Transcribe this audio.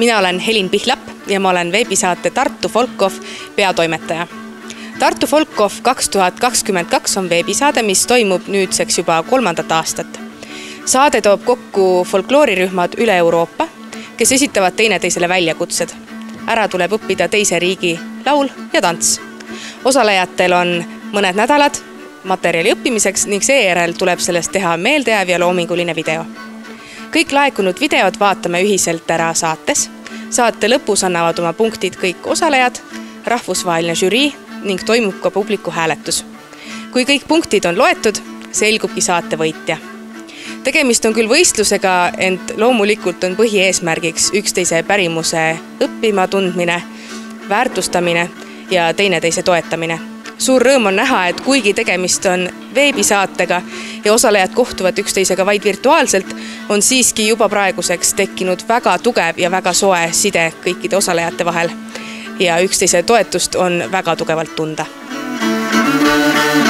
Mina olen Helin Pihlap ja ma olen veebisaate Tartu Folkkohv peatoimetaja. Tartu Folkkohv 2022 on veebisaade, mis toimub nüüdseks juba 3. aastat. Saade toob kokku folkloorirühmad üle Euroopa, kes esitavad teineteisele väljakutsed. Ära tuleb õppida teise riigi laul ja tants. Osalejatel on mõned nädalad materjali õppimiseks ning seejärel tuleb sellest teha meeldejääv ja loominguline video. Kõik laekunud videod vaatame ühiselt ära saates. Saate lõpus annavad oma punktid kõik osalejad, rahvusvaheline žürii ning toimub ka publiku hääletus. Kui kõik punktid on loetud, selgubki saate võitja. Tegemist on küll võistlusega, ent loomulikult on põhieesmärgiks üksteise pärimuse õppima tundmine, väärtustamine ja teineteise toetamine. Suur rõõm on näha, et kuigi tegemist on veebisaatega ja osalejad kohtuvad üksteisega vaid virtuaalselt, on siiski juba praeguseks tekkinud väga tugev ja väga soe side kõikide osalejate vahel ja üksteise toetust on väga tugevalt tunda.